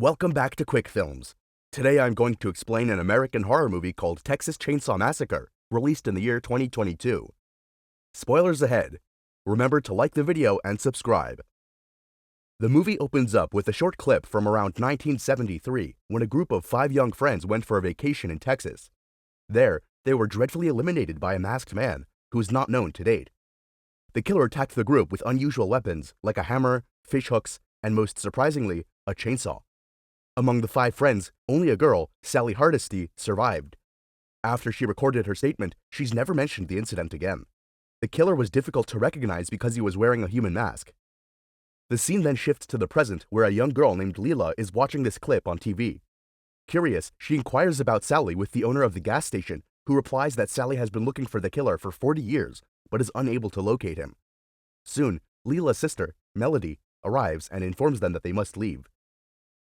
Welcome back to Quick Films. Today I'm going to explain an American horror movie called Texas Chainsaw Massacre, released in the year 2022. Spoilers ahead. Remember to like the video and subscribe. The movie opens up with a short clip from around 1973 when a group of 5 young friends went for a vacation in Texas. There, they were dreadfully eliminated by a masked man who is not known to date. The killer attacked the group with unusual weapons like a hammer, fish hooks, and most surprisingly, a chainsaw. Among the 5 friends, only a girl, Sally Hardesty, survived. After she recorded her statement, she's never mentioned the incident again. The killer was difficult to recognize because he was wearing a human mask. The scene then shifts to the present where a young girl named Leila is watching this clip on TV. Curious, she inquires about Sally with the owner of the gas station, who replies that Sally has been looking for the killer for 40 years, but is unable to locate him. Soon, Leila's sister, Melody, arrives and informs them that they must leave.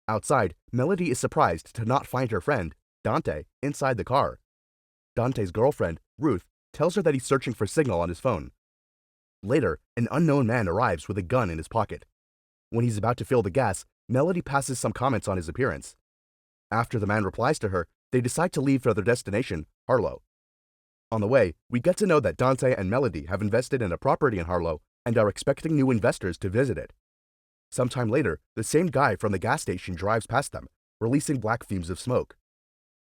Outside, Melody is surprised to not find her friend, Dante, inside the car. Dante's girlfriend, Ruth, tells her that he's searching for signal on his phone. Later, an unknown man arrives with a gun in his pocket. When he's about to fill the gas, Melody passes some comments on his appearance. After the man replies to her, they decide to leave for their destination, Harlow. On the way, we get to know that Dante and Melody have invested in a property in Harlow and are expecting new investors to visit it. Sometime later, the same guy from the gas station drives past them, releasing black fumes of smoke.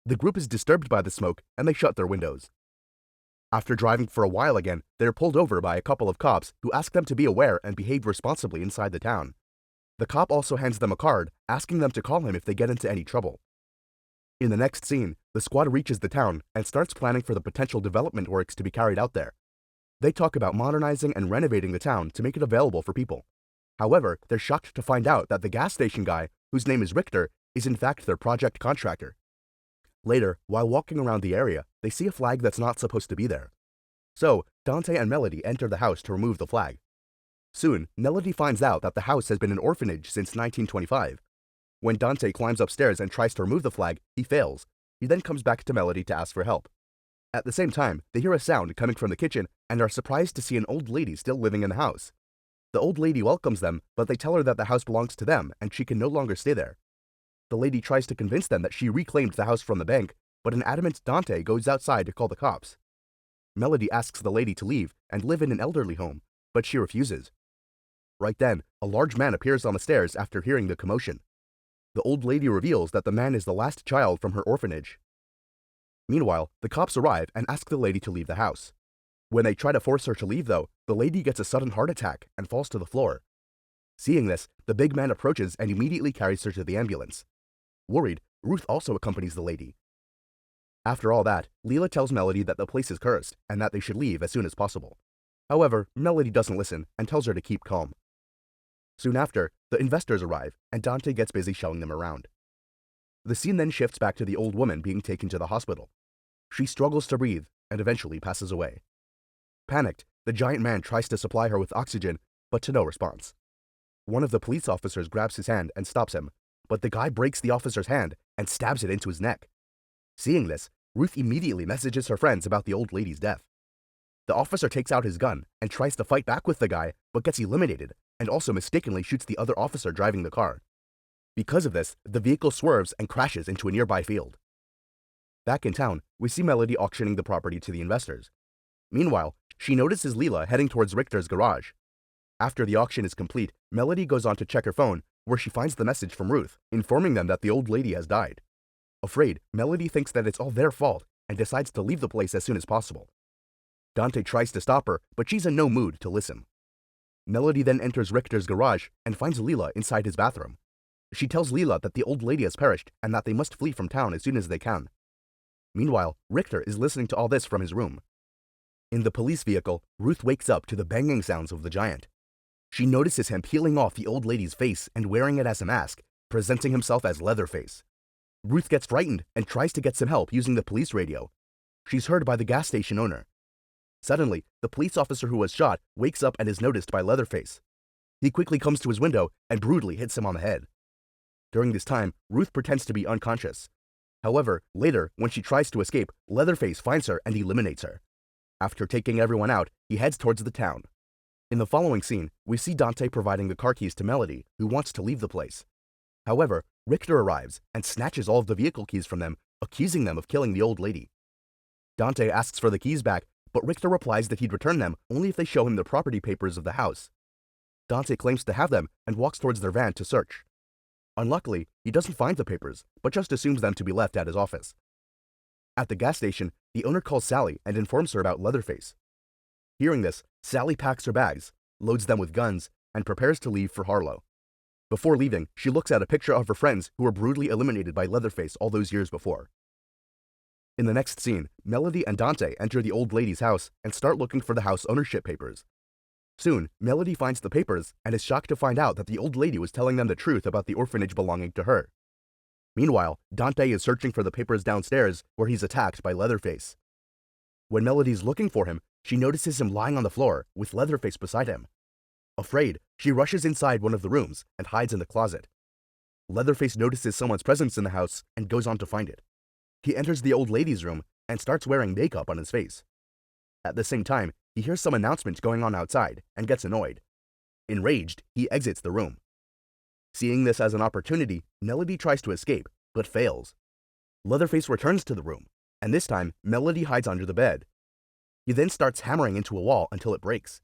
The group is disturbed by the smoke and they shut their windows. After driving for a while again, they are pulled over by a couple of cops who ask them to be aware and behave responsibly inside the town. The cop also hands them a card, asking them to call him if they get into any trouble. In the next scene, the squad reaches the town and starts planning for the potential development works to be carried out there. They talk about modernizing and renovating the town to make it available for people. However, they're shocked to find out that the gas station guy, whose name is Richter, is in fact their project contractor. Later, while walking around the area, they see a flag that's not supposed to be there. So, Dante and Melody enter the house to remove the flag. Soon, Melody finds out that the house has been an orphanage since 1925. When Dante climbs upstairs and tries to remove the flag, he fails. He then comes back to Melody to ask for help. At the same time, they hear a sound coming from the kitchen and are surprised to see an old lady still living in the house. The old lady welcomes them, but they tell her that the house belongs to them and she can no longer stay there. The lady tries to convince them that she reclaimed the house from the bank, but an adamant Dante goes outside to call the cops. Melody asks the lady to leave and live in an elderly home, but she refuses. Right then, a large man appears on the stairs after hearing the commotion. The old lady reveals that the man is the last child from her orphanage. Meanwhile, the cops arrive and ask the lady to leave the house. When they try to force her to leave though, the lady gets a sudden heart attack and falls to the floor. Seeing this, the big man approaches and immediately carries her to the ambulance. Worried, Ruth also accompanies the lady. After all that, Leila tells Melody that the place is cursed and that they should leave as soon as possible. However, Melody doesn't listen and tells her to keep calm. Soon after, the investors arrive and Dante gets busy showing them around. The scene then shifts back to the old woman being taken to the hospital. She struggles to breathe and eventually passes away. Panicked, the giant man tries to supply her with oxygen, but to no response. One of the police officers grabs his hand and stops him, but the guy breaks the officer's hand and stabs it into his neck. Seeing this, Ruth immediately messages her friends about the old lady's death. The officer takes out his gun and tries to fight back with the guy, but gets eliminated, and also mistakenly shoots the other officer driving the car. Because of this, the vehicle swerves and crashes into a nearby field. Back in town, we see Melody auctioning the property to the investors. Meanwhile, she notices Leila heading towards Richter's garage. After the auction is complete, Melody goes on to check her phone, where she finds the message from Ruth, informing them that the old lady has died. Afraid, Melody thinks that it's all their fault and decides to leave the place as soon as possible. Dante tries to stop her, but she's in no mood to listen. Melody then enters Richter's garage and finds Leila inside his bathroom. She tells Leila that the old lady has perished and that they must flee from town as soon as they can. Meanwhile, Richter is listening to all this from his room. In the police vehicle, Ruth wakes up to the banging sounds of the giant. She notices him peeling off the old lady's face and wearing it as a mask, presenting himself as Leatherface. Ruth gets frightened and tries to get some help using the police radio. She's heard by the gas station owner. Suddenly, the police officer who was shot wakes up and is noticed by Leatherface. He quickly comes to his window and brutally hits him on the head. During this time, Ruth pretends to be unconscious. However, later, when she tries to escape, Leatherface finds her and eliminates her. After taking everyone out, he heads towards the town. In the following scene, we see Dante providing the car keys to Melody, who wants to leave the place. However, Richter arrives and snatches all of the vehicle keys from them, accusing them of killing the old lady. Dante asks for the keys back, but Richter replies that he'd return them only if they show him the property papers of the house. Dante claims to have them and walks towards their van to search. Unluckily, he doesn't find the papers, but just assumes them to be left at his office. At the gas station, the owner calls Sally and informs her about Leatherface. Hearing this, Sally packs her bags, loads them with guns, and prepares to leave for Harlow. Before leaving, she looks at a picture of her friends who were brutally eliminated by Leatherface all those years before. In the next scene, Melody and Dante enter the old lady's house and start looking for the house ownership papers. Soon, Melody finds the papers and is shocked to find out that the old lady was telling them the truth about the orphanage belonging to her. Meanwhile, Dante is searching for the papers downstairs where he's attacked by Leatherface. When Melody's looking for him, she notices him lying on the floor with Leatherface beside him. Afraid, she rushes inside one of the rooms and hides in the closet. Leatherface notices someone's presence in the house and goes on to find it. He enters the old lady's room and starts wearing makeup on his face. At the same time, he hears some announcements going on outside and gets annoyed. Enraged, he exits the room. Seeing this as an opportunity, Melody tries to escape, but fails. Leatherface returns to the room, and this time, Melody hides under the bed. He then starts hammering into a wall until it breaks.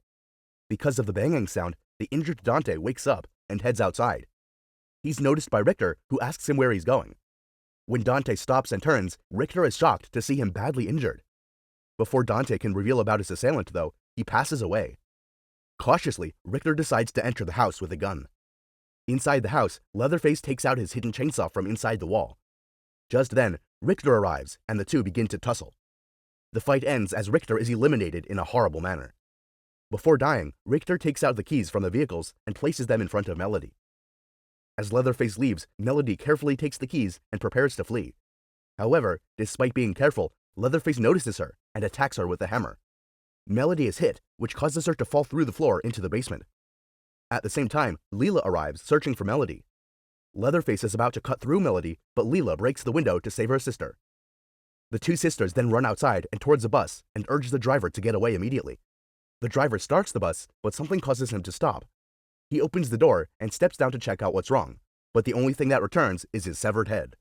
Because of the banging sound, the injured Dante wakes up and heads outside. He's noticed by Richter, who asks him where he's going. When Dante stops and turns, Richter is shocked to see him badly injured. Before Dante can reveal about his assailant, though, he passes away. Cautiously, Richter decides to enter the house with a gun. Inside the house, Leatherface takes out his hidden chainsaw from inside the wall. Just then, Richter arrives, and the two begin to tussle. The fight ends as Richter is eliminated in a horrible manner. Before dying, Richter takes out the keys from the vehicles and places them in front of Melody. As Leatherface leaves, Melody carefully takes the keys and prepares to flee. However, despite being careful, Leatherface notices her and attacks her with a hammer. Melody is hit, which causes her to fall through the floor into the basement. At the same time, Leela arrives, searching for Melody. Leatherface is about to cut through Melody, but Leela breaks the window to save her sister. The two sisters then run outside and towards a bus and urge the driver to get away immediately. The driver starts the bus, but something causes him to stop. He opens the door and steps down to check out what's wrong, but the only thing that returns is his severed head.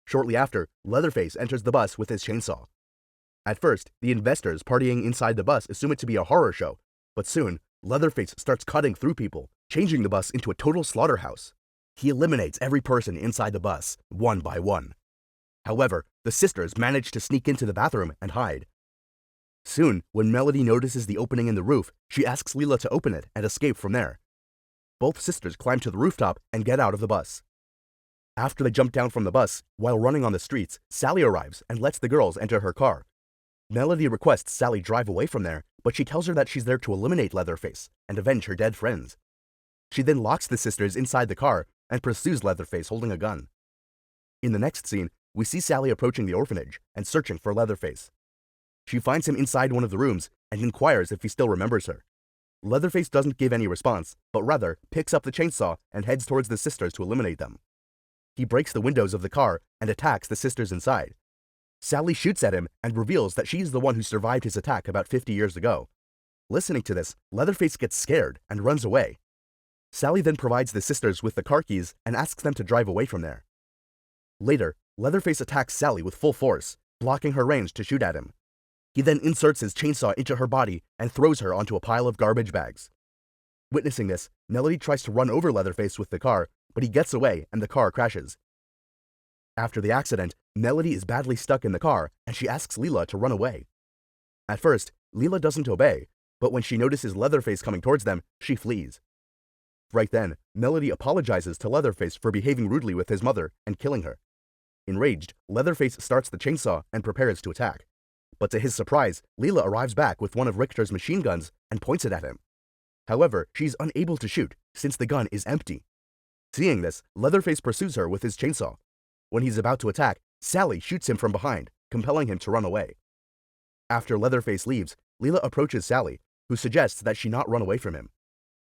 Shortly after, Leatherface enters the bus with his chainsaw. At first, the investors partying inside the bus assume it to be a horror show, but soon, Leatherface starts cutting through people, changing the bus into a total slaughterhouse. He eliminates every person inside the bus, one by one. However, the sisters manage to sneak into the bathroom and hide. Soon, when Melody notices the opening in the roof, she asks Leela to open it and escape from there. Both sisters climb to the rooftop and get out of the bus. After they jump down from the bus, while running on the streets, Sally arrives and lets the girls enter her car. Melody requests Sally drive away from there, but she tells her that she's there to eliminate Leatherface and avenge her dead friends. She then locks the sisters inside the car and pursues Leatherface holding a gun. In the next scene, we see Sally approaching the orphanage and searching for Leatherface. She finds him inside one of the rooms and inquires if he still remembers her. Leatherface doesn't give any response, but rather picks up the chainsaw and heads towards the sisters to eliminate them. He breaks the windows of the car and attacks the sisters inside. Sally shoots at him and reveals that she is the one who survived his attack about 50 years ago. Listening to this, Leatherface gets scared and runs away. Sally then provides the sisters with the car keys and asks them to drive away from there. Later, Leatherface attacks Sally with full force, blocking her range to shoot at him. He then inserts his chainsaw into her body and throws her onto a pile of garbage bags. Witnessing this, Melody tries to run over Leatherface with the car, but he gets away and the car crashes. After the accident, Melody is badly stuck in the car and she asks Leela to run away. At first, Leela doesn't obey, but when she notices Leatherface coming towards them, she flees. Right then, Melody apologizes to Leatherface for behaving rudely with his mother and killing her. Enraged, Leatherface starts the chainsaw and prepares to attack. But to his surprise, Leela arrives back with one of Richter's machine guns and points it at him. However, she's unable to shoot since the gun is empty. Seeing this, Leatherface pursues her with his chainsaw. When he's about to attack, Sally shoots him from behind, compelling him to run away. After Leatherface leaves, Leela approaches Sally, who suggests that she not run away from him.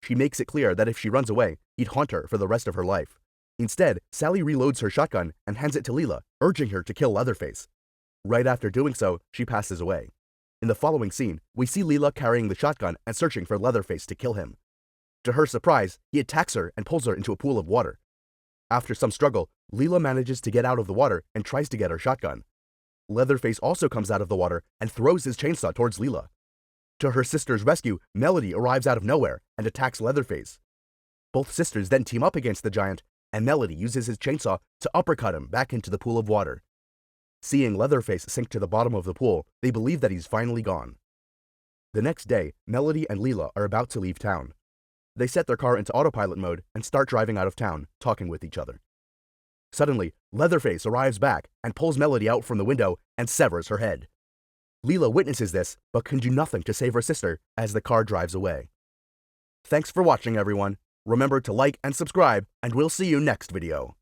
She makes it clear that if she runs away, he'd haunt her for the rest of her life. Instead, Sally reloads her shotgun and hands it to Leela, urging her to kill Leatherface. Right after doing so, she passes away. In the following scene, we see Leela carrying the shotgun and searching for Leatherface to kill him. To her surprise, he attacks her and pulls her into a pool of water. After some struggle, Leela manages to get out of the water and tries to get her shotgun. Leatherface also comes out of the water and throws his chainsaw towards Leela. To her sister's rescue, Melody arrives out of nowhere and attacks Leatherface. Both sisters then team up against the giant, and Melody uses his chainsaw to uppercut him back into the pool of water. Seeing Leatherface sink to the bottom of the pool, they believe that he's finally gone. The next day, Melody and Leela are about to leave town. They set their car into autopilot mode and start driving out of town, talking with each other. Suddenly, Leatherface arrives back and pulls Melody out from the window and severs her head. Leela witnesses this, but can do nothing to save her sister as the car drives away. Thanks for watching, everyone. Remember to like and subscribe, and we'll see you next video.